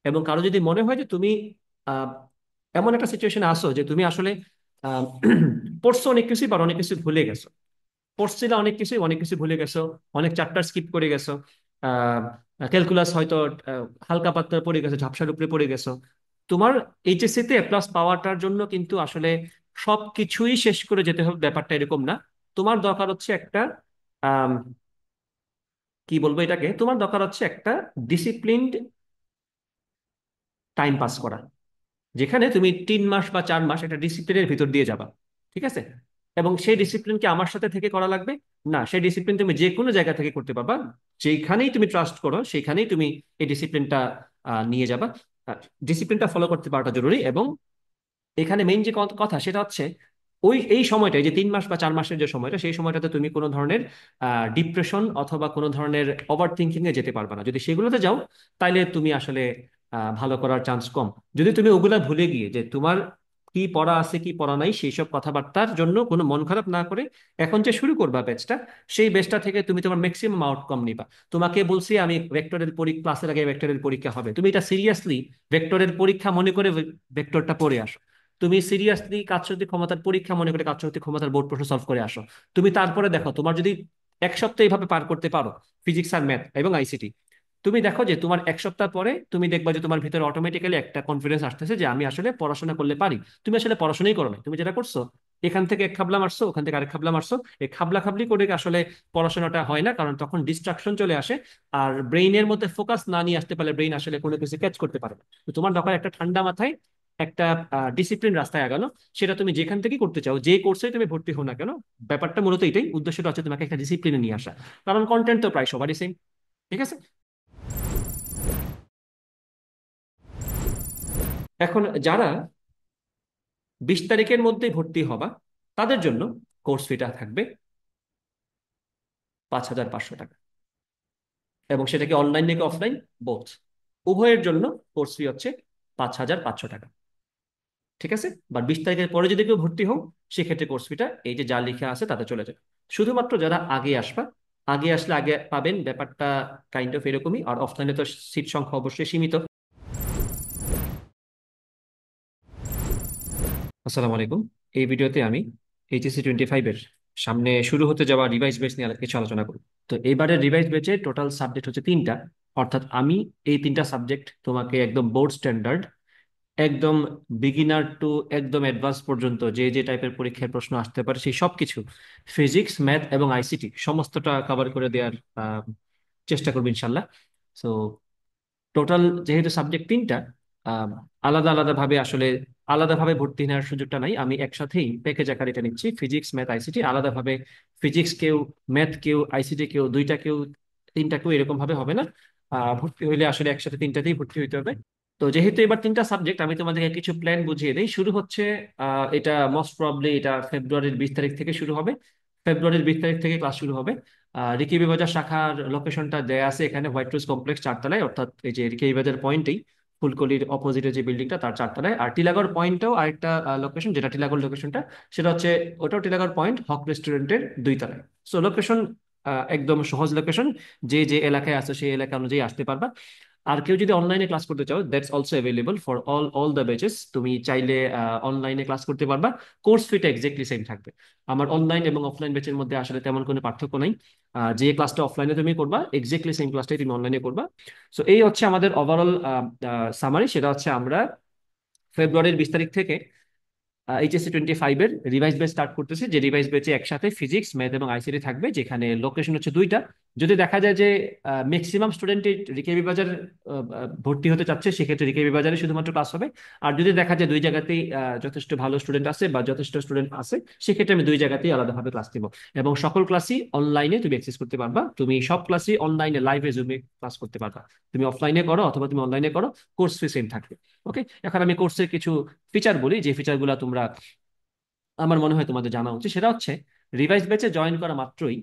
এবং কারো যদি মনে হয় যে তুমি আহ, এমন একটা সিচুয়েশনে আসো যে তুমি আসলে আহ, পড়ছো অনেক কিছুই বা অনেক কিছু ভুলে গেছো, পড়ছিলে অনেক কিছু ভুলে গেছো, অনেক চ্যাপ্টার স্কিপ করে গেছো, আহ ক্যালকুলাস হয়তো হালকা পাতলা পড়ে গেছো, ঝাপসার উপরে পড়ে গেছো। তোমার এইচএসসি তে প্লাস পাওয়াটার জন্য কিন্তু আসলে সবকিছুই শেষ করে যেতে হবে ব্যাপারটা এরকম না। তোমার দরকার হচ্ছে একটা আম, কি বলবো এটাকে, তোমার দরকার হচ্ছে একটা ডিসিপ্লিনড টাইম পাস করা, যেখানে তুমি 3 মাস বা 4 মাস একটা ডিসিপ্লিনের ভিতর দিয়ে যাবা। ঠিক আছে? এবং সেই ডিসিপ্লিন কি আমার সাথে থেকে করা লাগবে? না, সেই ডিসিপ্লিন তুমি যে কোনো জায়গা থেকে করতে পারবা। যেখানেই তুমি ট্রাস্ট করো সেখানেই তুমি এই ডিসিপ্লিনটা নিয়ে যাবা। ডিসিপ্লিনটা ফলো করতে পারাটা জরুরি। এবং এখানে মেইন যে কথা সেটা হচ্ছে এই সময়টা, এই যে 3 মাস বা 4 মাসের যে সময়টা, সেই সময়টাতে তুমি কোনো ধরনের ডিপ্রেশন অথবা কোনো ধরনের ওভার থিঙ্কিং এ যেতে পারবে না। যদি সেগুলোতে যাও তাইলে তুমি আসলে ভালো করার চান্স কম। যদি তুমি ওগুলা ভুলে গিয়ে যে তোমার কি পড়া আছে কি পড়া নাই সেই সব কথাবার্তার জন্য কোনো মন খারাপ না করে এখন যে শুরু করবা ব্যাচটা, সেই ব্যাচটা থেকে তুমি তোমার ম্যাক্সিমাম আউটকাম নিবা। তোমাকে বলছি আমি ভেক্টরের পরীক্ষা, ক্লাসের আগে ভেক্টরের পরীক্ষা হবে, তুমি এটা সিরিয়াসলি ভেক্টরের পরীক্ষা মনে করে ভেক্টরটা পড়ে আসো। তুমি সিরিয়াসলি কাজশক্তি ক্ষমতার পরীক্ষা মনে করে কাজশক্তি ক্ষমতার বোর্ড প্রশ্ন সলভ করে আসো। তুমি তারপরে দেখো তোমার যদি 1 সপ্তাহ এইভাবে পার করতে পারো, ফিজিক্স আর ম্যাথ এবং আইসিটি, তুমি দেখো যে তোমার 1 সপ্তাহ পরে তুমি দেখবা যে তোমার ভিতরে অটোমেটিক্যালি একটা কনফিডেন্স আসতেছে যে আমি আসলে পড়াশোনা করলে পারি। তুমি আসলে পড়াশোনাই করো না, তুমি যেটা করছো এখান থেকে এক খাবলা মারছো, ওখান থেকে আরেক খাবলা মারছো। এই খাবলা খাবলি করে আসলে পড়াশোনাটা হয় না, কারণ তখন ডিস্ট্রাকশন চলে আসে। আর ব্রেইনের মধ্যে ফোকাস না নিয়ে আসতে পারলে ব্রেইন আসলে কোনো কিছু ক্যাচ করতে পারে না। তো তোমার দরকার একটা ঠান্ডা মাথায় একটা ডিসিপ্লিন রাস্তায় আগানো। সেটা তুমি যেখান থেকে করতে চাও, যে কোর্সে তুমি ভর্তি হও না কেন, ব্যাপারটা মূলত এটাই, উদ্দেশ্যটা হচ্ছে তোমাকে একটা ডিসিপ্লিনে নিয়ে আসা। কারণ কন্টেন্ট তো প্রায় সবারই সেম। ঠিক আছে? এখন যারা 20 তারিখের মধ্যে ভর্তি হবা, তাদের জন্য কোর্স ফিটা থাকবে 5,500 টাকা। এবং সেটা কি অনলাইন নাকি অফলাইন, বোথ, উভয়ের জন্য কোর্স ফি হচ্ছে 5,500 টাকা। ঠিক আছে? বা 20 তারিখের পরে যদি কেউ ভর্তি হও, সেক্ষেত্রে কোর্স ফিটা এই যে যা লেখা আছে তাতে চলে যাবে। শুধুমাত্র যারা আগে আসবা, আগে আসলে আগে পাবেন, ব্যাপারটা কাইন্ড অফ এরকমই। আর অফলাইনে তো সিট সংখ্যা অবশ্যই সীমিত। আসসালামু আলাইকুম। এই ভিডিওতে আমি এইচএসসি 25-এর সামনে শুরু হতে যাওয়া রিভাইজ ব্যাচ নিয়ে কিছু আলোচনা করব। তো এবারের রিভাইজ ব্যাচে টোটাল সাবজেক্ট হচ্ছে 3টা। অর্থাৎ আমি এই 3টা সাবজেক্ট তোমাকে একদম বোর্ড স্ট্যান্ডার্ড, একদম বিগিনার টু একদম অ্যাডভান্স পর্যন্ত যে যে টাইপের পরীক্ষার প্রশ্ন আসতে পারে সেই সব কিছু, ফিজিক্স ম্যাথ এবং আইসিটি সমস্তটা কভার করে দেওয়ার আহ, চেষ্টা করবো ইনশাল্লাহ। সো টোটাল যেহেতু সাবজেক্ট 3টা, আহ, আলাদা আলাদা ভাবে আসলে আলাদাভাবে ভর্তি নেওয়ার সুযোগটা নাই। আমি একসাথেই প্যাকেজ আকারে এটা নিচ্ছি, ফিজিক্স ম্যাথ আইসিটি আলাদাভাবে। ফিজিক্স কেউ, ম্যাথ কেউ, আইসিটি কেউ, দুইটা কেউ, তিনটা কেউ, এরকম ভাবে হবে না। ভর্তি হইলে আসলে একসাথে 3টাতেই ভর্তি হইতে হবে। তো যেহেতু এবার 3টা সাবজেক্ট, আমি তোমাদেরকে কিছু প্ল্যান বুঝিয়ে দিই। শুরু হচ্ছে এটা মোস্ট প্রবাবলি এটা ফেব্রুয়ারির 20 তারিখ থেকে শুরু হবে। ফেব্রুয়ারির 20 তারিখ থেকে ক্লাস শুরু হবে। রিকিবি বাজার শাখার লোকেশনটা দেয়া আছে এখানে, হোয়াইট রোজ কমপ্লেক্স 4 তলায়, অর্থাৎ এই যে রিকিবি বাজার পয়েন্টেই ফুলকলির অপোজিটে যে বিল্ডিংটা তার 4 তলায়। আর টিলাগড় পয়েন্টটাও আরেকটা লোকেশন, যেটা টিলাগড় লোকেশনটা, সেটা হচ্ছে ওটাও টিলাগড় পয়েন্ট হক রেস্টুরেন্টের 2 তলায়। সো লোকেশন একদম সহজ লোকেশন, যে যে এলাকায় আছে সেই এলাকা অনুযায়ী আসতে পারবা। আর কেউ যদি অনলাইনে ক্লাস করতে চাও, that's also available for all the batches. তুমি চাইলে অনলাইনে ক্লাস করতে পারবা। কোর্স ফিটা এক্স্যাক্টলি সেম থাকবে। আমার অনলাইন এবং অফলাইন ব্যাচের মধ্যে আসলে তেমন কোনো পার্থক্য নাই। যে ক্লাসটা অফলাইনে তুমি করবা এক্স্যাক্টলি সেম ক্লাসটাই তুমি অনলাইনে করবা। সো এই হচ্ছে আমাদের ওভারঅল সামারি। সেটা হচ্ছে আমরা ফেব্রুয়ারির 20 তারিখ থেকে এইচএসসি 25-এর রিভাইজ ব্যাচ স্টার্ট করতেছে, যে রিভাইজ ব্যাচে একসাথে ফিজিক্স ম্যাথ এবং আইসিটি থাকবে, যেখানে লোকেশন হচ্ছে 2টা। যদি দেখা যায় যে ম্যাক্সিমাম স্টুডেন্ট রিকেবি বাজার ভর্তি হতে চাচ্ছে, সেক্ষেত্রে রিকেবি বাজারে শুধুমাত্র ক্লাস হবে। আর যদি দেখা যায় দুই জায়গাতেই যথেষ্ট ভালো স্টুডেন্ট আছে বা যথেষ্ট স্টুডেন্ট আছে, সেক্ষেত্রে আমি দুই জায়গাতেই আলাদাভাবে ক্লাস দিব। এবং সকল ক্লাসই অনলাইনে তুমি অ্যাক্সেস করতে পারবা। তুমি সব ক্লাসই অনলাইনে লাইভে জুমে ক্লাস করতে পারবা। তুমি অফলাইনে করো অথবা তুমি অনলাইনে করো, কোর্স ফি সেম থাকবে। ওকে, এখন আমি কোর্সের কিছু ফিচার বলি, যে ফিচারগুলো তোমরা, আমার মনে হয় তোমাদের জানা উচিত। সেটা হচ্ছে রিভাইজ ব্যাচে জয়েন করা মাত্রই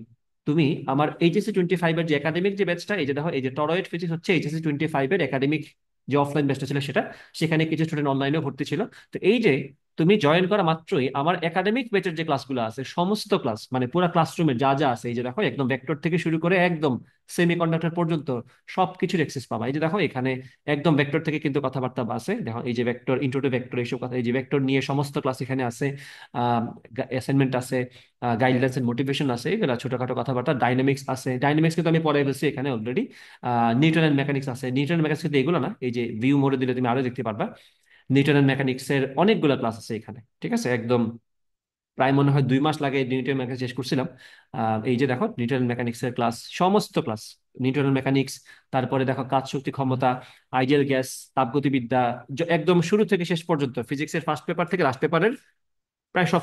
তুমি আমার এইচএসসি 25-এর যে একাডেমিক যে ব্যাচটা, এই যে দেখো এই যে টরয়েড ফিজিক্স হচ্ছে এইচএসসি 25-এর একাডেমিক যে অফলাইন ব্যাচটা ছিল সেটা। সেখানে কিছু স্টুডেন্ট অনলাইনেও ভর্তি ছিল। তো এই যে তুমি জয়েন করা মাত্রই আমার একাডেমিক ব্যাচের যে ক্লাসগুলো আছে সমস্ত ক্লাস, মানে পুরো ক্লাসরুমে যা যা আছে, এই যে দেখো একদম ভেক্টর থেকে শুরু করে একদম সেমিকন্ডাক্টর পর্যন্ত সবকিছুর অ্যাক্সেস পাবা। এই যে দেখো এখানে একদম ভেক্টর থেকে কিন্তু কথাবার্তা আছে, দেখো এই যে ভেক্টর, ইন্ট্রো টু ভেক্টর, এইসব কথা, এই যে ভেক্টর নিয়ে সমস্ত ক্লাস এখানে আছে, অ্যাসাইনমেন্ট আছে, গাইডলাইন্স এন্ড মোটিভেশন আছে, এগুলো ছোটখাটো কথাবার্তা, ডাইনামিক্স আছে, ডাইনামিক্স কিন্তু আমি পড়াই ফেলছি এখানে অলরেডি, নিউটন এন্ড মেকানিক্স আছে। নিউটন মেকানিক্স কিন্তু এগুলো না, এই যে ভিউ মোডে দিলে তুমি আরো দেখতে পারবা নিউটন এন্ড মেকানিক্স এর অনেকগুলো ক্লাস আছে এখানে, ঠিক আছে। একদম প্রায় মনে হয় 2 মাস লাগে নিউটন মেকানিক্স শেষ করছিলাম। এই যে দেখো নিউটন মেকানিক্স এর ক্লাস, সমস্ত ক্লাস নিউটন মেকানিক্স, তারপরে দেখো কাজ শক্তি ক্ষমতা, আইডিয়াল গ্যাস, তাপগতিবিদ্যা, একদম শুরু থেকে শেষ পর্যন্ত ফিজিক্সের ফার্স্ট পেপার থেকে লাস্ট পেপারের প্রায় সব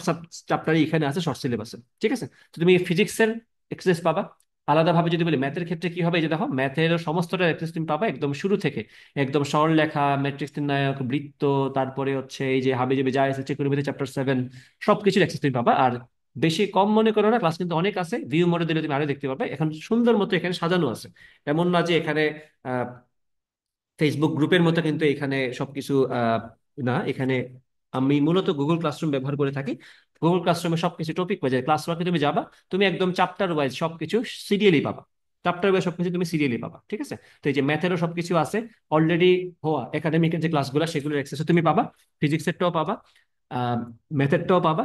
চ্যাপ্টারই এখানে আছে শর্ট সিলেবাসে, ঠিক আছে। তো তুমি ফিজিক্সের এক্সেস পাবা। আলাদাভাবে যদি বলি ম্যাথের ক্ষেত্রে কি হবে, এই যে দেখো ম্যাথের সমস্তটা এক্সেস তুমি পাবা একদম শুরু থেকে, একদম সরল লেখা, ম্যাট্রিক্স নির্ণায়ক, বৃত্ত, তারপরে হচ্ছে এই যে হাবিজাবি যা আছে, ত্রিকোণমিতি চ্যাপ্টার 7, সবকিছুর এক্সেস তুমি পাবা। আর বেশি কম মনে করো না, ক্লাস কিন্তু অনেক আছে, ভিউ মোডে দিলে তুমি আরো দেখতে পাবে, এখন সুন্দর মতো এখানে সাজানো আছে। এমন না যে এখানে ফেসবুক গ্রুপের মতো কিন্তু এখানে সবকিছু না, এখানে আমি মূলত গুগল ক্লাসরুম ব্যবহার করে থাকি। গুগল ক্লাসরুমে সবকিছু টপিক ওয়াইজ, ক্লাস ওয়ার্কে তুমি যাবা, তুমি একদম চ্যাপ্টার ওয়াইজ সবকিছু সিরিয়ালি পাবা, চ্যাপ্টার ওয়াইজ সবকিছু তুমি সিরিয়ালি পাবা, ঠিক আছে। তো এই যে ম্যাথেরও সবকিছু আছে অলরেডি হওয়া, একাডেমিকের যে ক্লাসগুলো সেগুলোর অ্যাক্সেস তুমি পাবা, ফিজিক্সেরটাও পাবা, আহ ম্যাথেরটাও পাবা,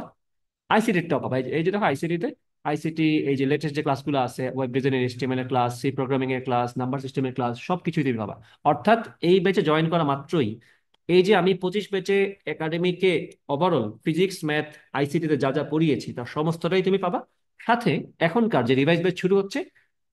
আইসিটিটাও পাবা। এই যে দেখো আইসিটিতে, আইসিটি এই যে লেটেস্ট যে ক্লাসগুলো আছে, ওয়েব ডিজাইনের, এইচটিএমএল এর ক্লাস, সি প্রোগ্রামিং এর ক্লাস, নাম্বার সিস্টেমের ক্লাস, সবকিছুই তুমি পাবা। অর্থাৎ এই ব্যাচে জয়েন করা মাত্রই এই যে আমি 25 ব্যাচে একাডেমিকে ওভারঅল ফিজিক্স, ম্যাথ, আইসিটি তে যা যা পড়িয়েছি তার সমস্তটাই তুমি পাবা। সাথে এখনকার যে রিভাইজ ব্যাচ শুরু হচ্ছে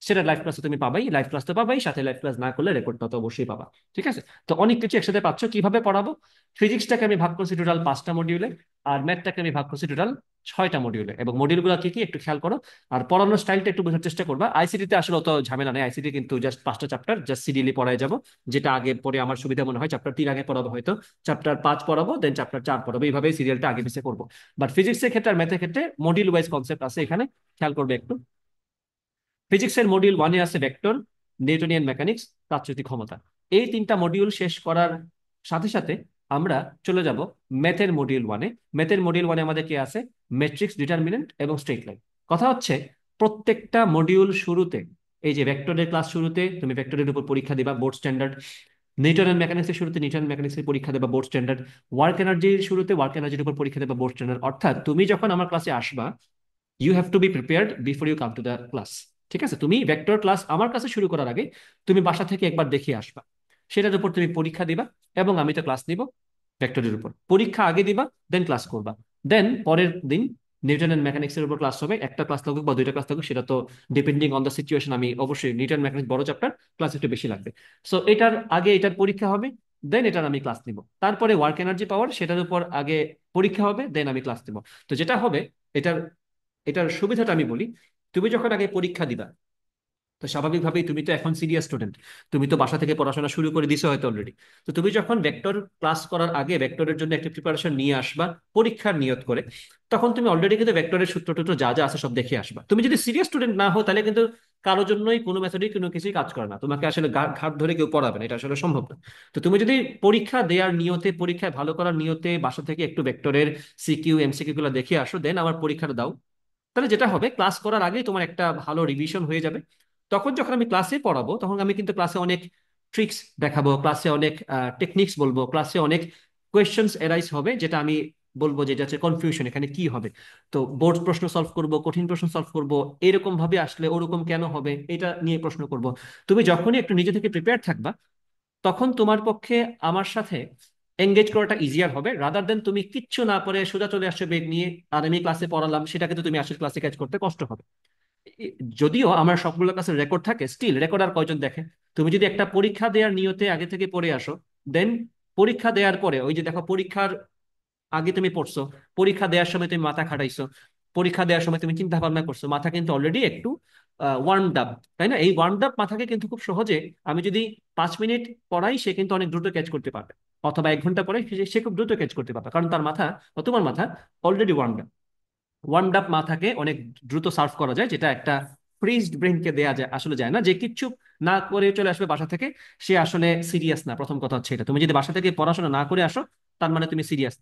সেটা লাইভ ক্লাস তুমি পাবাই, লাইভ ক্লাস তো পাবাই, সাথে লাইভ ক্লাস না করলে রেকর্ডটা তো অবশ্যই পাবা, ঠিক আছে। তো অনেক কিছু একসাথে পাচ্ছ। কিভাবে পড়াবো? ফিজিক্সটাকে আমি ভাগ করছি টোটাল 5টা মডিউলে, আর ম্যাথটাকে আমি ভাগ করছি টোটাল 6টা মডিউলে, এবং মডিউলগুলো কি কি একটু খেয়াল করো, আর পড়ানোর স্টাইলটা একটু বোঝার চেষ্টা করবা। আইসিটিতে আসলে অত ঝামেলা নেই, আইসিটি কিন্তু জাস্ট 5টা চ্যাপ্টার জাস্ট সিরিয়ালি পড়ায় যাবো, যেটা আগে পরে আমার সুবিধা মনে হয় চ্যাপ্টার 3 আগে পড়াবো, হয়তো চ্যাপ্টার 5 পড়াবো, দেন চ্যাপ্টার 4 পড়াবো, এইভাবে সিরিয়ালটা আগে পিছিয়ে করবো। বাট ফিজিক্সের ক্ষেত্রে আর ম্যাথের ক্ষেত্রে মডিউল ওয়াইজ কনসেপ্ট আছে এখানে, খেয়াল করবে একটু। ফিজিক্সের মডিউল 1-এ আছে ভেক্টর, নিউটনিয়ান মেকানিক্স, তাপগতিক ক্ষমতা। এই 3টা মডিউল শেষ করার সাথে সাথে আমরা চলে যাব ম্যাথের মডিউল 1-এ। ম্যাথের মডিউল 1-এ আমাদের কি আছে? ম্যাট্রিক্স, ডিটারমিনেন্ট এবং স্ট্রেট লাইন। কথা হচ্ছে প্রত্যেকটা মডিউল শুরুতে, এই যে ভেক্টরের ক্লাস শুরুতে তুমি ভেক্টরের উপর পরীক্ষা দিবা, বোর্ড স্ট্যান্ডার্ড। নিউটনের মেকানিক্সের শুরুতে নিউটন মেকানিক্সের পরীক্ষা দেবা, বোর্ড স্ট্যান্ডার্ড। ওয়ার্ক এনার্জির শুরুতে ওয়ার্ক এনার্জির উপর পরীক্ষা দেবা, বোর্ড স্ট্যান্ডার্ড। অর্থাৎ তুমি যখন আমার ক্লাসে আসবা, you have to be prepared before you come to the class, ঠিক আছে। তুমি ভেক্টর ক্লাস আমার কাছে শুরু করার আগে তুমি বাসা থেকে একবার দেখে আসবা, সেটার উপর তুমি পরীক্ষা দিবা, এবং আমি তো ক্লাস নিব ভেক্টরের উপর। পরীক্ষা আগে দিবা, দেন ক্লাস করবা, দেন পরের দিন নিউটন এন্ড মেকানিক্স এর উপর ক্লাস হবে। একটা ক্লাস থাকুক বা 2টা ক্লাস থাকুক, সেটা তো ডিপেন্ডিং অন দ্য সিচুয়েশন। আমি অবশ্যই নিউটন মেকানিক্স বড় চ্যাপ্টার, ক্লাস একটু বেশি লাগবে। সো এটার আগে এটার পরীক্ষা হবে, দেন এটার আমি ক্লাস নিব। তারপরে ওয়ার্ক এনার্জি পাওয়ার, সেটার উপর আগে পরীক্ষা হবে, দেন আমি ক্লাস নিব। তো যেটা হবে, এটার এটার সুবিধাটা আমি বলি। তুমি যখন আগে পরীক্ষা দিবা, তো স্বাভাবিকভাবেই তুমি তো এখন সিরিয়াস স্টুডেন্ট, তুমি তো বাসা থেকে পড়াশোনা শুরু করে দিছো হয়তো অলরেডি। তো তুমি যখন ভেক্টর ক্লাস করার আগে ভেক্টরের জন্য একটা প্রিপারেশন নিয়ে আসবা পরীক্ষার নিয়ত করে, তখন তুমি অলরেডি কিন্তু ভেক্টরের সূত্র টুত্র যা যা আছে সব দেখে আসবা। তুমি যদি সিরিয়াস স্টুডেন্ট না হও, তাহলে কিন্তু কারোর জন্যই কোনো মেথডই কোনো কিছুই কাজ করে না, তোমাকে আসলে ঘাট ধরে কেউ পড়াবে না, এটা আসলে সম্ভব না। তো তুমি যদি পরীক্ষা দেওয়ার নিয়তে, পরীক্ষায় ভালো করার নিয়তে বাসা থেকে একটু ভেক্টরের সিকিউ এমসিকিউ গুলো দেখে আসো, দেন আমার পরীক্ষাটা দাও, তাহলে যেটা হবে ক্লাস করার আগেই তোমার একটা ভালো রিভিশন হয়ে যাবে। তখন যখন আমি ক্লাসে পড়াবো, তখন আমি কিন্তু ক্লাসে অনেক ট্রিক্স দেখাবো, ক্লাসে অনেক টেকনিক্স বলবো, ক্লাসে অনেক কোয়েশ্চেন্স এরাইজ হবে, যেটা আমি বলবো যে এটা হচ্ছে কনফিউশন, এখানে কি হবে। তো বোর্ড প্রশ্ন সলভ করব, কঠিন প্রশ্ন সলভ করব, এরকম ভাবে আসলে ওরকম কেন হবে, এটা নিয়ে প্রশ্ন করব। তুমি যখনই একটু নিজে থেকে প্রিপেয়ার থাকবা, তখন তোমার পক্ষে আমার সাথে এঙ্গেজ করাটা ইজিয়ার হবে, রাদার দেন তুমি কিচ্ছু না পড়ে সোজা চলে আসছো বেগ নিয়ে, আর আমি ক্লাসে পড়ালাম, সেটাকে তো তুমি আসলে ক্লাসে ক্যাচ করতে কষ্ট হবে। যদিও আমার সবগুলো ক্লাসে রেকর্ড থাকে, স্টিল রেকর্ড আর কয়জন দেখে? তুমি যদি একটা পরীক্ষা দেওয়ার নিয়তে আগে থেকে পড়ে আসো, দেন পরীক্ষা দেওয়ার পরে ওই যে দেখো পরীক্ষার আগে তুমি পড়ছো, পরীক্ষা দেওয়ার সময় তুমি মাথা খাটাইছো, পরীক্ষা দেওয়ার সময় তুমি চিন্তা ভাবনা করছো, মাথা কিন্তু অলরেডি একটু ওয়ার্ম আপ, তাই না? এই ওয়ার্ম আপ মাথাকে কিন্তু খুব সহজে আমি যদি 5 মিনিট পড়াই, সে কিন্তু অনেক দ্রুত ক্যাচ করতে পারবে, অথবা 1 ঘন্টা পরে সে খুব দ্রুত ক্যাচ করতে পারবে, কারণ তার মাথা বা তোমার মাথা already warm up. Warm up মাথাকে অনেক দ্রুত সার্ভ করা যায়, যেটা একটা ফ্রিজড ব্রেনকে দেয়া যায়, আসলে যায় না। যে কিচ্ছু না করে চলে আসবে বাসা থেকে, সে আসলে সিরিয়াস না। প্রথম কথা হচ্ছে এটা, তুমি যদি বাসা থেকে পড়াশোনা না করে আসো, তার মানে তুমি সিরিয়াস।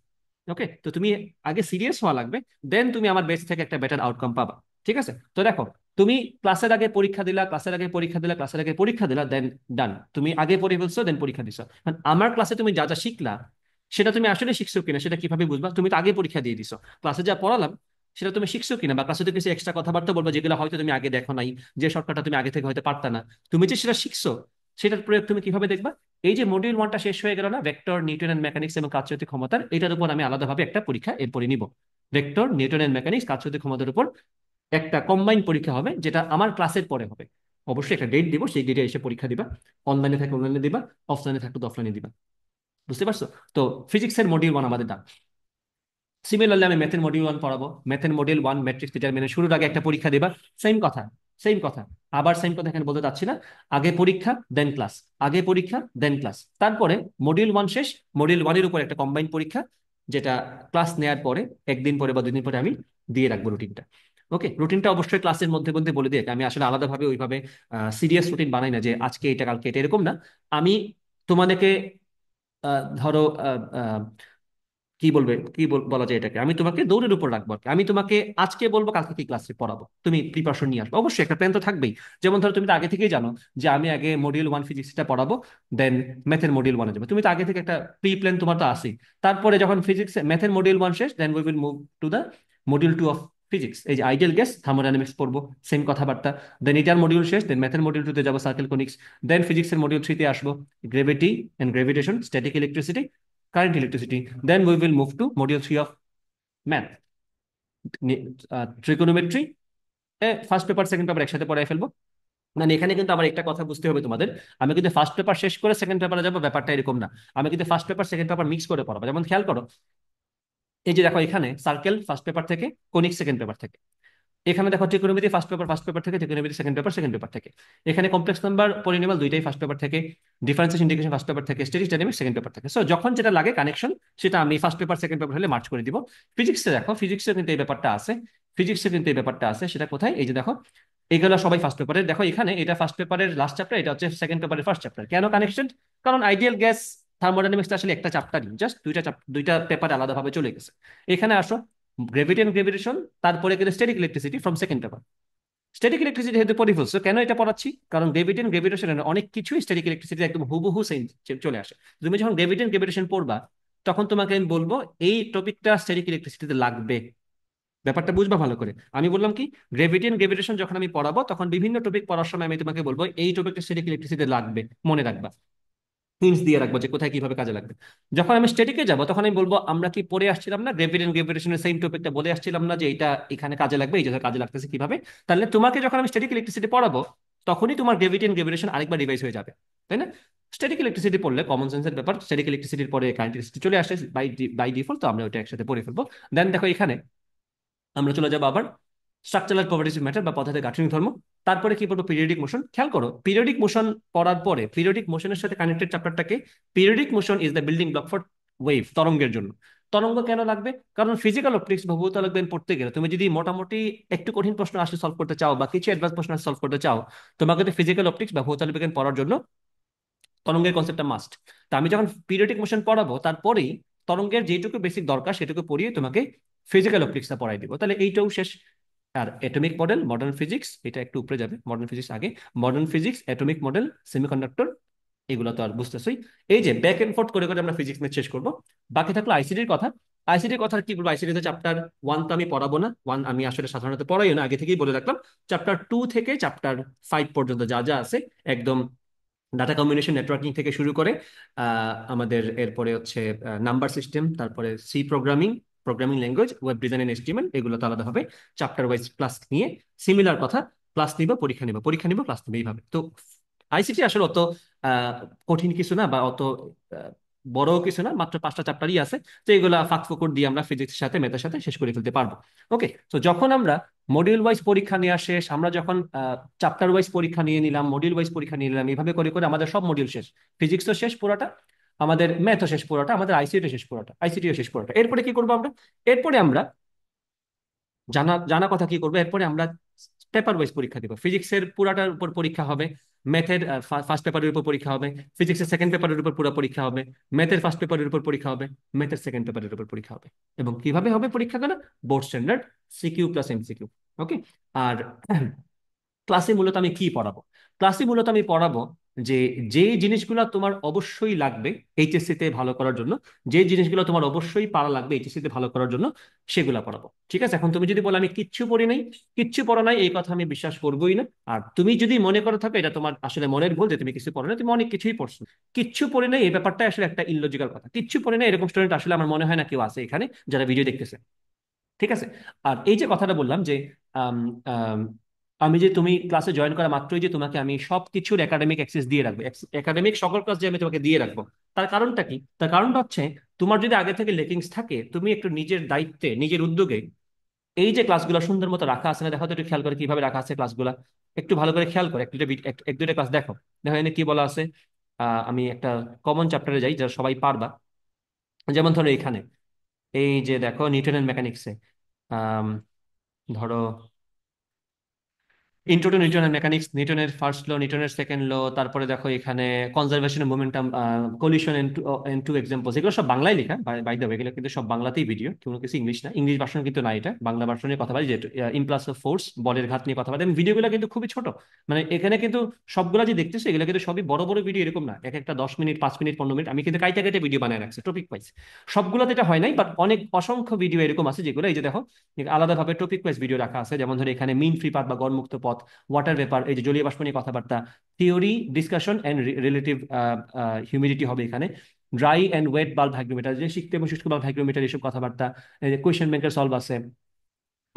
ওকে, তো তুমি আগে সিরিয়াস হওয়া লাগবে, দেন তুমি আমার বেস থেকে একটা বেটার আউটকাম পাবা। ঠিক আছে, তো দেখো, তুমি ক্লাসের আগে পরীক্ষা দিলা, ক্লাসের আগে পরীক্ষা দিলা, ক্লাসের আগে পরীক্ষা দিলা, দেন ডান, তুমি আগে পড়ে ফেলছো, দেন পরীক্ষা দিছো। মানে আমার ক্লাসে তুমি যা যা শিখলা সেটা তুমি আসলে শিখছো কিনা সেটা কিভাবে বুঝবা? তুমি তো আগে পরীক্ষা দিয়ে দিছো। ক্লাসে যা পড়ালাম সেটা তুমি শিখছো কিনা, বা ক্লাসে তো কিছু এক্সট্রা কথাবার্তা বলবো যেগুলো হয়তো তুমি আগে দেখো নাই, যে শর্টকাটটা তুমি আগে থেকে হয়তো পারতা না, তুমি যে সেটা শিখছো সেটার প্রয়োগ তুমি কিভাবে দেখবা? এই যে মডিউল ওয়ানটা শেষ হয়ে গেল না, ভেক্টর, নিউটন এন্ড মেকানিক্স এবং কার্যকারী ক্ষমতার, এটার উপর আমি আলাদাভাবে একটা পরীক্ষা এরপরে নিব। ভেক্টর, নিউটন এন্ড মেকানিক্স, কার্যকারী ক্ষমতার উপর একটা কম্বাইন পরীক্ষা হবে, যেটা আমার ক্লাসের পরে হবে। অবশ্যই একটা ডেট দিব, সেই ডেটে এসে পরীক্ষা দিবা। অনলাইনে থাকলে অনলাইনে দিবা, অফলাইনে থাকলে তো অফলাইনে দিবা। বুঝতে পারছো? তো ফিজিক্সের মডিউল ওয়ান আমাদের ডান। সিমিলারলি আমি ম্যাথের মডিউল ওয়ান পড়াবো। ম্যাথের মডিউল ওয়ান ম্যাট্রিক্স ডিটারমিনেন্ট শুরুর আগে একটা পরীক্ষা দিবা। সেম কথা, সেম কথা, আবার সেম কথা এখানে বলতে চাচ্ছি না। আগে পরীক্ষা দেন ক্লাস, আগে পরীক্ষা দেন ক্লাস, তারপরে মডিউল ওয়ান শেষ, মডিউল ওয়ানের উপর একটা কম্বাইন পরীক্ষা, যেটা ক্লাস নেওয়ার পরে একদিন পরে বা দুদিন পরে আমি দিয়ে রাখবো রুটিনটা। ওকে, রুটিনটা অবশ্যই ক্লাসের মধ্যে মধ্যে বলে দিয়ে, আমি আসলে আলাদাভাবে ওইভাবে সিরিয়াস রুটিন বানাই না যে আজকে এটা কালকে এটা, এরকম না। আমি তোমাদেরকে ধরো বলা যায় এটাকে, আমি তোমাকে দৌড়ের উপর রাখবো আর কি। আমি তোমাকে আজকে বলবো কালকে কি ক্লাসে পড়াবো, তুমি প্রিপারেশন নিয়ে আসবে। অবশ্যই একটা প্ল্যান তো থাকবেই। যেমন ধরো তুমি তো আগে থেকেই জানো যে আমি আগে মডিউল ওয়ান ফিজিক্সটা পড়াবো, দেন ম্যাথের মডিউল ওয়ানে যাবো। তুমি তো আগে থেকে একটা প্রি প্ল্যান তোমার তো আছেই। তারপরে যখন ফিজিক্স ম্যাথের মডিউল ওয়ান শেষ, then we will move to the module two of physics. এই যে আইডিয়াল গ্যাস, থার্মোডাইনামিক্স পড়বো, সেম কথাবার্তা। দেন এটার মডিউল শেষ, দেন ম্যাথের মডিউল টুতে যাবো, সার্কেল কনিক্স। দেন ফিজিক্সের মডিউল থ্রিতে আসবো, gravity and gravitation, static electricity, current electricity. Then we will move to module three of math, trigonometry. First paper second paper একসাথে পড়াই ফেলবো। মানে এখানে কিন্তু আবার একটা কথা বুঝতে হবে তোমাদের, আমি কিন্তু ফার্স্ট পেপার শেষ করে সেকেন্ড পেপারে যাবো, ব্যাপারটা এরকম না। আমি কিন্তু first paper second paper mix করে পড়াবো। যেমন খেয়াল করো, এই যে দেখো এখানে সার্কেল ফার্স্ট পেপার থেকে, কনিক সেকেন্ড পেপার থেকে। এখানে দেখো ট্রিকোনোমেট্রি ফার্স্ট পেপার থেকে, ট্রিকোনোমেট্রি সেকেন্ড পেপার থেকে। এখানে কমপ্লেক্স নাম্বার, পলিনোমিয়াল দুইটাই ফার্স্ট পেপার থেকে, ডিফারেন্সিয়েশন ইন্টিগ্রেশন ফার্স্ট পেপার থেকে, স্ট্যাটিস্টিক্স ডাইনামিক্স সেকেন্ড পেপার থেকে। সো যখন যেটা লাগে কানেকশন, সেটা আমি ফার্স্ট পেপার সেকেন্ড পেপার হলে মার্চ করে দিব। ফিজিক্সে দেখো, ফিজিক্সে কিন্তু এই ব্যাপারটা আছে, ফিজিক্সে কিন্তু এই ব্যাপারটা আছে। সেটা কোথায়? এই যে দেখো, এগুলো সবাই ফার্স্ট পেপারের। দেখো এখানে এটা ফার্স্ট পেপারের লাস্ট চ্যাপ্টার, এটা হচ্ছে সেকেন্ড পেপারের ফার্স্ট চ্যাপ্টার। কেন কানেকশন? কারণ আইডিয়াল গ্যাস, থার্মোডাইনামিক্স আসলে একটা চ্যাপ্টারই, জাস্ট দুইটা পেপার আলাদাভাবে চলে গেছে। এখানে আসো, গ্রেভিটি এন্ড গ্রেভিটেশন, তারপরে কিন্তু static electricity from second paper. Static electricity যেহেতু পড়ে ফেলছো, কেন এটা পড়াচ্ছি? কারণ গ্রেভিটি এন্ড গ্রেভিটেশনের অনেক কিছুই স্ট্যাটিক ইলেকট্রিসিটি একদম হুবহু সেম চলে আসে। তুমি যখন গ্রেভিটি এন্ড গ্রেভিটেশন পড়বা, তখন তোমাকে আমি বলবো এই টপিকটা স্ট্যাটিক ইলেকট্রিসিটিতে লাগবে। ব্যাপারটা বুঝবা ভালো করে। আমি বললাম কি, গ্রেভিটি এন্ড গ্রেভিটেশন যখন আমি পড়াবো, তখন বিভিন্ন টপিক পড়ার সময় আমি তোমাকে বলবো এই টপিকটা স্ট্যাটিক ইলেকট্রিসিটিতে লাগবে, মনে রাখবা। হিন্টস দিয়ে রাখবো যে কোথায় কিভাবে কাজে লাগবে। যখন আমি স্ট্যাটিকে যাব, তখন আমি বলবো আমরা কি পড়ে আসছিলাম না গ্রেভিটি এন্ড গ্রেভিটেশনের সেম টপিকটা, বলে আসছিলাম না যে এটা এখানে কাজে লাগবে, এই জায়গায় কাজে লাগতেছে কিভাবে? তাহলে তোমাকে যখন আমি স্ট্যাটিক ইলেকট্রিসিটি পড়াবো, তখনই তোমার গ্রেভিটি এন্ড গ্রেভিটেশন আরেকবার রিভাইজ হয়ে যাবে, তাই না? স্ট্যাটিক ইলেকট্রিসিটি পড়লে কমন সেন্সের ব্যাপার, স্ট্যাটিক ইলেকট্রিসিটির পরে কারেন্ট ইলেকট্রিসিটি চলে আসে বাই ডিফল্ট, তো আমরা ওটা একসাথে পড়ে ফেলবো। দেন দেখো এখানে আমরা চলে যাবো আবার স্ট্রাকচারাল প্রপার্টিজ অফ ম্যাটার বা পদার্থের গাঠনিক ধর্ম। তারপরে কি পড়বো? Periodic motion. খেয়াল করো, পিরিয়ডিক মোশন পড়ার পরে পিরিয়ডিক মোশনের সাথে কানেক্টেড চ্যাপ্টারটাকে, periodic motion is the building block for wave, তরঙ্গের জন্য। তরঙ্গ কেন লাগবে? কারণ ফিজিক্যাল অপটিক্স বা ভৌত বিজ্ঞান পড়তে গেলে তুমি যদি মোটামুটি একটু কঠিন প্রশ্ন আসলে সলভ করতে চাও, বা কিছু অ্যাডভান্স প্রশ্ন সলভ করতে চাও, তোমাকে তো ফিজিক্যাল অপটিক্স বা ভৌত বিজ্ঞান পড়ার জন্য তরঙ্গের কনসেপ্টটা মাস্ট। তা আমি যখন পিরিয়ডিক মোশন পড়াবো, তারপরেই তরঙ্গের যেটুকু বেসিক দরকার সেটুকু পড়িয়ে তোমাকে ফিজিক্যাল অপটিক্সটা পড়াই দিব, তাহলে এইটাও শেষ। আর এটমিক মডেল, মডার্ন ফিজিক্স, এটা একটু উপরে যাবে, মডার্ন ফিজিক্স আগে। Modern physics, atomic model, semiconductor, এগুলো তো আর বুঝতেছই। এই যে ব্যাক এন্ড ফোর্থ করে করে আমরা ফিজিক্স নিয়ে শেষ করবো। বাকি থাকলো আইসিটির কথা। আইসিটির কথা কি বলবো? আইসিটিতে চ্যাপ্টার ওয়ান তো আমি পড়াবো না, ওয়ান আমি আসলে সাধারণত পড়াইও না, আগে থেকেই বলে রাখলাম। চ্যাপ্টার টু থেকে চ্যাপ্টার ফাইভ পর্যন্ত যা যা আছে, একদম ডাটা কম্বিনেশন নেটওয়ার্কিং থেকে শুরু করে আমাদের এরপরে হচ্ছে নাম্বার সিস্টেম, তারপরে C programming, programming language, web design and HTML, এগুলো তো আলাদা হবে। চ্যাপ্টার ওয়াইজ ক্লাস নিয়ে সিমিলার কথা, ক্লাস নিব, পরীক্ষা নিব, পরীক্ষা নিব, ক্লাস নিব, এইভাবে। তো আইসিটি আসলে অত আহ, কঠিন কিছু না, বা অত আহ, বড় কিছু না, মাত্র পাঁচটা চ্যাপ্টারই আছে। তো এগুলা ফাঁক ফোকর দিয়ে আমরা ফিজিক্সের সাথে ম্যাথের সাথে শেষ করে ফেলতে পারবো। ওকে, তো যখন আমরা মডিউল ওয়াইজ পরীক্ষা নেওয়া শেষ, আমরা যখন চ্যাপ্টার ওয়াইজ পরীক্ষা নিয়ে নিলাম, মডিউল ওয়াইজ পরীক্ষা নিয়ে নিলাম, এইভাবে করে করে আমাদের সব মডিউল শেষ। ফিজিক্সও শেষ পুরোটা, আমাদের ম্যাথও শেষ পুরোটা, আমাদের আইসিটিও শেষ পুরোটা, আইসিটিও শেষ পুরোটা। এরপরে কি করবো আমরা? এরপরে আমরা জানা জানা কথা কি করবো, এরপরে আমরা পেপার ওয়াইজ পরীক্ষা দিব। ফিজিক্সের পুরাটার উপর পরীক্ষা হবে, ম্যাথের ফার্স্ট পেপারের উপর পরীক্ষা হবে, ফিজিক্সের সেকেন্ড পেপারের উপর পুরো পরীক্ষা হবে, ম্যাথের ফার্স্ট পেপারের উপর পরীক্ষা হবে, ম্যাথের সেকেন্ড পেপারের উপর পরীক্ষা হবে। এবং কিভাবে হবে পরীক্ষাগুলো? Board standard, CQ plus MCQ. Okay. আর ক্লাসে মূলত আমি কি পড়াবো? ক্লাসে মূলত আমি পড়াবো যে যে জিনিসগুলো তোমার অবশ্যই লাগবে এইচএসসি তে ভালো করার জন্য, যে জিনিসগুলো তোমার অবশ্যই পারা লাগবে এইচএসসি তে ভালো করার জন্য, সেগুলো পড়াবো। ঠিক আছে? এখন তুমি যদি বলো আমি কিচ্ছু পড়ি নাই, কিচ্ছু পড়া নাই, এই কথা আমি বিশ্বাস করবোই না। আর তুমি যদি মনে করে থাকো এটা তোমার আসলে মনের ভুল যে তুমি কিছু পড়ো না, তুমি অনেক কিছুই পড়ছো। কিচ্ছু পড়ে নাই এই ব্যাপারটা আসলে একটা ইললজিক্যাল কথা। কিচ্ছু পড়ে নাই এরকম স্টুডেন্ট আসলে আমার মনে হয় না কেউ আছে এখানে যারা ভিডিও দেখতেছে। ঠিক আছে? আর এই যে কথাটা বললাম যে আম, আম, আমি যে তুমি ক্লাসে জয়েন করা মাত্রই যে তোমাকে আমি সব কিছুর একাডেমিক অ্যাক্সেস দিয়ে রাখবো, একাডেমিক সকল ক্লাস যে আমি তোমাকে দিয়ে রাখবো, তার কারণটা কি? তার কারণটা হচ্ছে তোমার যদি আগে থেকে লেকিংস থাকে, তুমি একটু নিজের দায়িত্বে নিজের উদ্যোগে এই যে ক্লাসগুলো সুন্দর মতো রাখা আছে না, দেখো তো একটু খেয়াল করে কিভাবে রাখা আছে ক্লাসগুলো। একটু ভালো করে খেয়াল করে এক দুটো ক্লাস দেখো। দেখো এখানে কি বলা আছে। আমি একটা কমন চ্যাপ্টারে যাই যা সবাই পারবা। যেমন ধরো এখানে এই যে দেখো নিউটনের মেকানিক্সে ধরো ইন্ট্রো টু নিউটন মেকানিক্স, নিউটনের ফার্স্ট ল, নিউটনের সেকেন্ড ল, তারপরে দেখো এখানে conservation of momentum, collision and two examples, এগুলো সব বাংলায় লেখা। বাই দ্য ওয়ে এগুলো কিন্তু সব বাংলাতেই ভিডিও, কোনো কিছু ইংলিশ না, ইংলিশ ভার্সন কিন্তু না, এটা বাংলা ভার্সনে কথা বলি, যেটা ইমপ্লাস অফ ফোর্স, বলের ঘাত নিয়ে কথা বলি। এবং ভিডিওগুলো কিন্তু খুবই ছোট, মানে এখানে কিন্তু সবগুলা যে দেখতেছো এগুলো কিন্তু সবই বড় বড় ভিডিও এরকম না, এক একটা 10 মিনিট, 5 মিনিট, 15 মিনিট, আমি কিন্তু কাইটা কাইটা ভিডিও বানায় রাখছি টপিক ওয়াইজ। সবগুলোতে এটা হয় নাই, বাট অনেক অসংখ্য ভিডিও এরকম আছে যেগুলো এই যে দেখো আলাদাভাবে টপিক ওয়াইজ ভিডিও রাখা আছে। যেমন ধরো এখানে মিন ফ্রি পাথ বা গড়মুক্ত পথ, ওয়াটার ভেপার, এই যে জলীয় বাষ্প নিয়ে কথাবার্তা, theory, discussion and relative humidity হবে এখানে, dry and wet bulb hygrometer, যে সিক্ত এবং শুষ্ক বাল্ব হাইগ্রোমিটার, এসব কথাবার্তা, কোয়েশ্চেন ব্যাংকের সলভ আছে,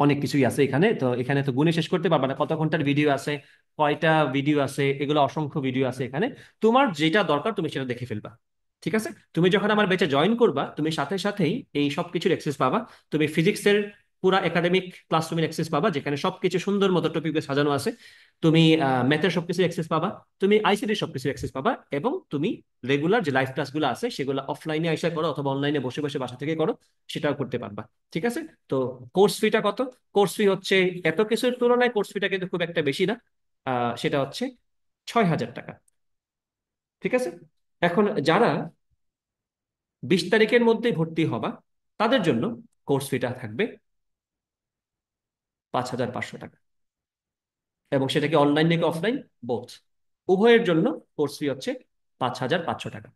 অনেক কিছুই আছে এখানে। তো এখানে তো গুণে শেষ করতে পারবে না কত ঘন্টার ভিডিও আছে, কয়টা ভিডিও আছে, এগুলো অসংখ্য ভিডিও আছে এখানে। তোমার যেটা দরকার তুমি সেটা দেখে ফেলবা। ঠিক আছে? তুমি যখন আমার ব্যাচে জয়েন করবা তুমি সাথে সাথেই এই সব কিছুর অ্যাক্সেস পাবা। তুমি ফিজিক্সের পুরা একাডেমিক ক্লাসরুমের অ্যাক্সেস পাবা, যেখানে সবকিছু সুন্দর মতো টপিকে সাজানো আছে। তুমি ম্যাথের সবকিছু অ্যাক্সেস পাবা, তুমি আইসিটির সবকিছু অ্যাক্সেস পাবা, এবং তুমি রেগুলার যে লাইভ ক্লাসগুলো আছে সেগুলো অফলাইনে এসে করো অথবা অনলাইনে বসে বসে বাসা থেকে করো, সেটাও করতে পারবা। ঠিক আছে? তো কোর্স ফিটা কত? কোর্স ফি হচ্ছে, এত কিছুর তুলনায় কোর্স ফিটা কিন্তু খুব একটা বেশি না। সেটা হচ্ছে 6,000 টাকা। ঠিক আছে? এখন যারা 20 তারিখের মধ্যে ভর্তি হবা তাদের জন্য কোর্স ফিটা থাকবে 5,500 টাকা। এবং সেটা কি অনলাইন নাকি অফলাইন, বোথ, উভয়ের জন্য কোর্স ফি হচ্ছে 5,500 টাকা।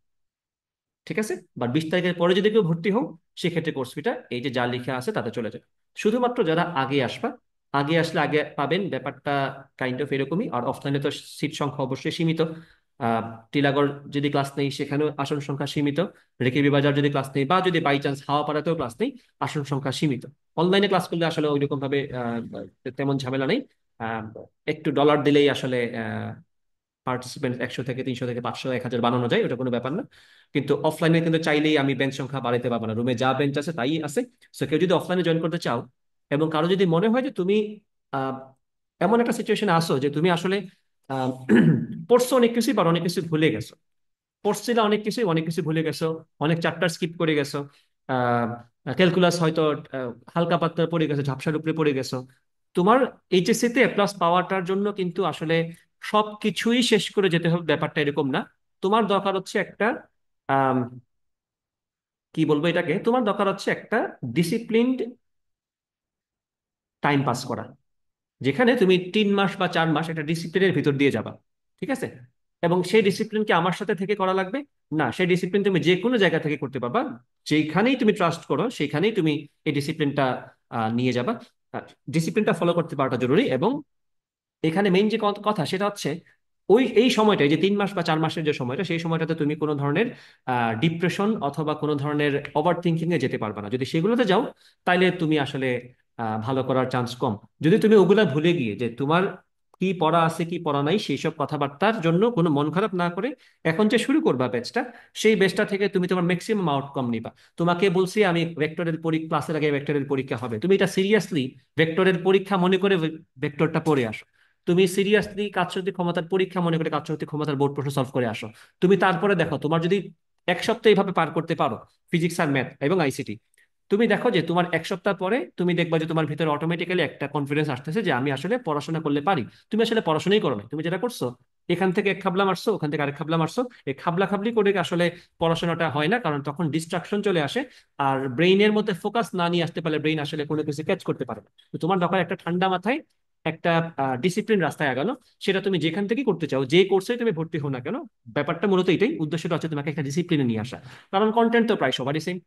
ঠিক আছে? বাট 20 তারিখের পরে যদি কেউ ভর্তি হও, সেক্ষেত্রে কোর্স ফিটা এই যে যা লেখা আছে তাতে চলে যাবে। শুধুমাত্র যারা আগে আসবা, আগে আসলে আগে পাবেন, ব্যাপারটা কাইন্ড অফ এরকমই। আর অফলাইনে তো সিট সংখ্যা অবশ্যই সীমিত। আহ টিলাগড় যদি ক্লাস নেই সেখানেও আসন সংখ্যা সীমিত, রেকেবি বাজার যদি ক্লাস নেই, বা যদি বাই চান্স হাওয়াপাড়াতেও ক্লাস নেই, আসন সংখ্যা সীমিত। অনলাইনে ক্লাস করলে আসলে ওইরকম ভাবে তেমন ঝামেলা নেই। আহ, একটু ডলার দিলেই আসলে পার্টিসিপেন্ট 100 থেকে 300 থেকে 500, 1,000 বানানো যায়, ওটা কোনো ব্যাপার না। কিন্তু অফলাইনে কিন্তু চাইলেই আমি বেঞ্চ সংখ্যা বাড়াতে পারবো না, রুমে যা বেঞ্চ আছে তাই আছে। সো কেউ যদি অফলাইনে জয়েন করতে চাও, এবং কারো যদি মনে হয় যে তুমি আহ, এমন একটা সিচুয়েশনে আসো যে তুমি আসলে আহ, পড়ছো অনেক কিছুই, বা অনেক কিছু ভুলে গেছো, পড়ছিলে অনেক কিছু ভুলে গেছো, অনেক চ্যাপ্টার স্কিপ করে গেছো, আহ ক্যালকুলাস হয়তো হালকা পাতলা পড়ে গেছো, ঝাপসার উপরে পড়ে গেছো। তোমার এইচএসসি তে প্লাস পাওয়াটার জন্য কিন্তু আসলে সবকিছুই শেষ করে যেতে হবে ব্যাপারটা এরকম না। তোমার দরকার হচ্ছে একটা আম, কি বলবো এটাকে, তোমার দরকার হচ্ছে একটা ডিসিপ্লিনড টাইম পাস করা, যেখানে তুমি 3 মাস বা 4 মাস একটা ডিসিপ্লিনের ভিতর দিয়ে যাবা। ঠিক আছে? এবং সেই ডিসিপ্লিন কি আমার সাথে থেকে করা লাগবে? না, সেই ডিসিপ্লিন তুমি যে কোনো জায়গা থেকে করতে পারবা। যেখানেই তুমি ট্রাস্ট করো সেখানেই তুমি এই ডিসিপ্লিনটা নিয়ে যাবা। ডিসিপ্লিনটা ফলো করতে পারাটা জরুরি। এবং এখানে মেইন যে কথা সেটা হচ্ছে ওই এই সময়টা, এই যে 3 মাস বা 4 মাসের যে সময়টা, সেই সময়টাতে তুমি কোনো ধরনের ডিপ্রেশন অথবা কোনো ধরনের ওভার থিঙ্কিং এ যেতে পারবে না। যদি সেগুলোতে যাও তাইলে তুমি আসলে ভালো করার চান্স কম। যদি তুমি ওগুলা ভুলে গিয়ে যে তোমার কি পড়া আছে কি পড়া নাই সেই সব কথাবার্তার জন্য কোনো মন খারাপ না করে এখন যে শুরু করবা ব্যাচটা, সেই ব্যাচটা থেকে তুমি তোমার ম্যাক্সিমাম আউটকাম নিবা। তোমাকে বলছি আমি ভেক্টরের পরীক্ষা, ক্লাসের আগে ভেক্টরের পরীক্ষা হবে, তুমি এটা সিরিয়াসলি ভেক্টরের পরীক্ষা মনে করে ভেক্টরটা পড়ে আসো। তুমি সিরিয়াসলি কাজশক্তি ক্ষমতার পরীক্ষা মনে করে কাজশক্তি ক্ষমতার বোর্ড প্রশ্ন সলভ করে আসো। তুমি তারপরে দেখো তোমার যদি এক সপ্তাহ এইভাবে পার করতে পারো, ফিজিক্স আর ম্যাথ এবং আইসিটি, তুমি দেখো যে তোমার 1 সপ্তাহ পরে তুমি দেখবা যে তোমার ভিতরে অটোমেটিক্যালি একটা কনফিডেন্স আসতেছে যে আমি আসলে পড়াশোনা করলে পারি। তুমি আসলে পড়াশোনাই করো না, তুমি যেটা করছো এখান থেকে এক খাবলা মারছো, ওখান থেকে আরেক খাবলা মারছো। এই খাবলা খাবলি করে আসলে পড়াশোনাটা হয় না, কারণ তখন ডিস্ট্রাকশন চলে আসে। আর ব্রেইনের মধ্যে ফোকাস না নিয়ে আসতে পারলে ব্রেইন আসলে কোনো কিছু ক্যাচ করতে পারে না। তো তোমার দরকার একটা ঠান্ডা মাথায় একটা ডিসিপ্লিন রাস্তায় আগানো। সেটা তুমি যেখান থেকে করতে চাও, যে কোর্সে তুমি ভর্তি হও না কেন, ব্যাপারটা মূলত এটাই, উদ্দেশ্যটা হচ্ছে তোমাকে একটা ডিসিপ্লিনে নিয়ে আসা। কারণ কন্টেন্ট তো প্রায় সবারই সেম।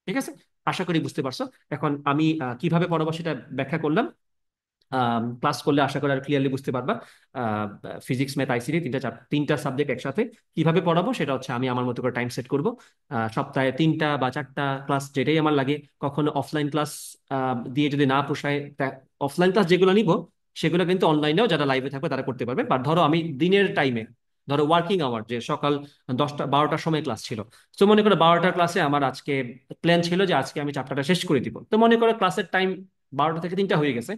ঠিক আছে, আশা করি বুঝতে পারছো। এখন আমি কিভাবে পড়াবো সেটা ব্যাখ্যা করলাম। ক্লাস করলে আশা করি আর ক্লিয়ারলি বুঝতে পারবা। ফিজিক্স, ম্যাথ, আইসিটি তিনটা সাবজেক্ট একসাথে কিভাবে পড়াবো সেটা হচ্ছে আমি আমার মতো করে টাইম সেট করব। সপ্তাহে 3টা বা 4টা ক্লাস, যেটাই আমার লাগে। কখনো অফলাইন ক্লাস দিয়ে যদি না পোষায়, অফলাইন ক্লাস যেগুলো নিব সেগুলো কিন্তু অনলাইনেও যারা লাইভে থাকবে তারা করতে পারবে। বাট ধরো আমি দিনের টাইমে, ধরো ওয়ার্কিং আওয়ার, যে সকাল 10টা 12টার সময় ক্লাস ছিল। তো মনে করো 12টার ক্লাসে আমার আজকে প্ল্যান ছিল যে আজকে আমি চ্যাপ্টারটা শেষ করে দিব। তো মনে করো ক্লাসের টাইম 12টা থেকে 3টা হয়ে গেছে।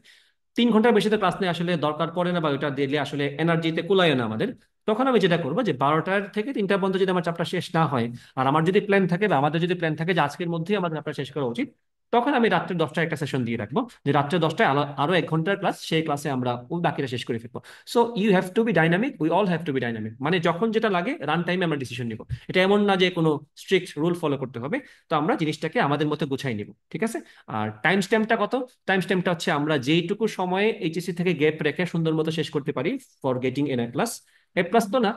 3 ঘন্টার বেশি তো ক্লাস নিয়ে আসলে দরকার পড়ে না, বা ওইটা দিলে আসলে এনার্জিতে কুলায় না আমাদের। তখন আমি যেটা করবো যে 12টা থেকে 3টা পর্যন্ত যদি আমার চ্যাপ্টার শেষ না হয়, আর আমার যদি প্ল্যান থাকে বা আমাদের যদি প্ল্যান থাকে যে আজকের মধ্যেই আমাদের চ্যাপ্টার শেষ করা উচিত, তখন আমি রাত্রে 10টায় একটা সেশন দিয়ে রাখবো, যে রাত্রে 10টায় আরো 1 ঘন্টার ক্লাস, সেই ক্লাসে আমরা ওই বাকিটা শেষ করে ফেলবো। So you have to be dynamic, we all have to be dynamic, মানে যখন যেটা লাগে রান টাইমে আমরা ডিসিশন নিব। এটা এমন না যে কোনো স্ট্রিক্ট রুল ফলো করতে হবে। তো আমরা জিনিসটাকে আমাদের মতো গুছাই নিব, ঠিক আছে। আর টাইম স্ট্যাম্পটা কত? টাইম স্ট্যাম্পটা হচ্ছে আমরা যেইটুকু সময়ে এইচএসসি থেকে গ্যাপ রেখে সুন্দর মতো শেষ করতে পারি for getting N A plus. A plus তো না,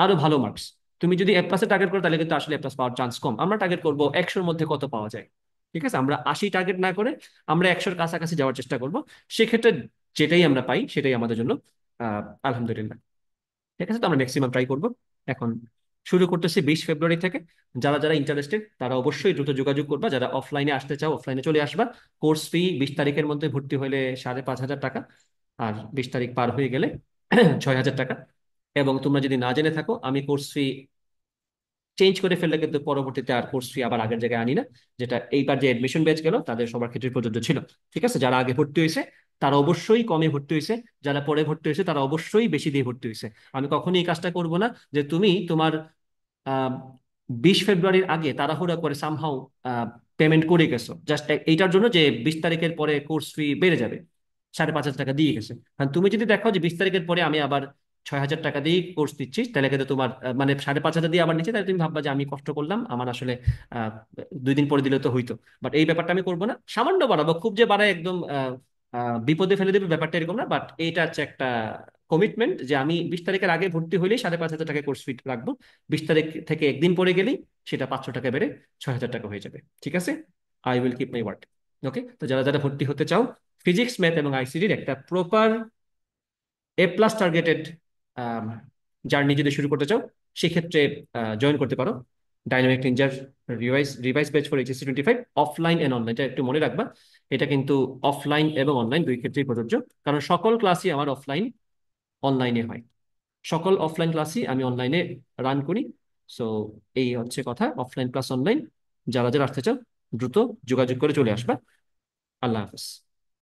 আরো ভালো মার্কস। তুমি যদি এ প্লাসে টার্গেট করো তাহলে কিন্তু আসলে এ প্লাস পাওয়ার চান্স কম। আমরা টার্গেট করবো 100-র মধ্যে কত পাওয়া যায়। ঠিক আছে, আমরা 80 টার্গেট না করে আমরা 100-র কাছাকাছি যাওয়ার চেষ্টা করব। সেক্ষেত্রে যেটাই আমরা পাই সেটাই আমাদের জন্য আলহামদুলিল্লাহ। ঠিক আছে, তো আমরা ম্যাক্সিমাম ট্রাই করব। এখন শুরু করতেছি 20 ফেব্রুয়ারি থেকে। যারা যারা ইন্টারেস্টেড তারা অবশ্যই দ্রুত যোগাযোগ করবা। যারা অফলাইনে আসতে চাও অফলাইনে চলে আসবা। কোর্স ফি 20 তারিখের মধ্যে ভর্তি হলে 5,500 টাকা, আর 20 তারিখ পার হয়ে গেলে 6,000 টাকা। এবং তোমরা যদি না জেনে থাকো, আমি কোর্স ফি চেঞ্জ করে ফেললে কিন্তু পরবর্তীতে আর কোর্স ফি আবার আগের জায়গায় আনি না। যেটা এইবার যে এডমিশন ব্যাচ গেল তাদের সবার ক্ষেত্রে প্রযোজ্য ছিল। ঠিক আছে, যারা আগে ভর্তি হয়েছে তারা অবশ্যই কমে ভর্তি হয়েছে, যারা পরে ভর্তি হয়েছে তারা অবশ্যই বেশি দিয়ে ভর্তি হয়েছে। আমি কখনোই এই কাজটা করব না যে তুমি তোমার আহ 20 ফেব্রুয়ারির আগে তাড়াহুড়া করে সামহাও পেমেন্ট করে গেছো জাস্ট এইটার জন্য যে 20 তারিখের পরে কোর্স ফি বেড়ে যাবে। 5,500 টাকা দিয়ে গেছে। কারণ তুমি যদি দেখো যে 20 তারিখের পরে আমি আবার 6,000 টাকা দিয়ে কোর্স দিচ্ছি, তাহলে কিন্তু তোমার মানে 5,500 দিয়ে আবার নিচ্ছি, তাহলে তুমি ভাববা যে আমি কষ্ট করলাম, আমার আসলে আহ 2 দিন পরে দিলে তো হইতো। বাট এই ব্যাপারটা আমি করবো না, সামান্য বাড়াবো, খুব যে বাড়ায় একদম বিপদে ফেলে দেবে ব্যাপারটা এরকম না। বাট এইটা হচ্ছে একটা কমিটমেন্ট যে আমি 20 তারিখের আগে ভর্তি হইলেই 5,500 টাকা কোর্স ফি রাখবো। 20 তারিখ থেকে একদিন পরে গেলেই সেটা 500 টাকা বেড়ে 6,000 টাকা হয়ে যাবে। ঠিক আছে, I will keep my word. Okay, তো যারা যারা ভর্তি হতে চাও, ফিজিক্স, ম্যাথ এবং আইসিটির একটা proper A plus targeted journey যদি শুরু করতে চাও, সেক্ষেত্রে জয়েন করতে পারো ডাইনামিক নিনজার revise revise batch for HSC 25, offline and online. এটা একটু মনে রাখবা, এটা কিন্তু অফলাইন এবং অনলাইন দুই ক্ষেত্রেই প্রযোজ্য। কারণ সকল ক্লাসই আমার অফলাইন অনলাইনে হয়, সকল অফলাইন ক্লাসই আমি অনলাইনে রান করি। সো এই হচ্ছে কথা, অফলাইন প্লাস অনলাইন। যারা যারা আসতে চাও দ্রুত যোগাযোগ করে চলে আসবা। আল্লাহ হাফেজ।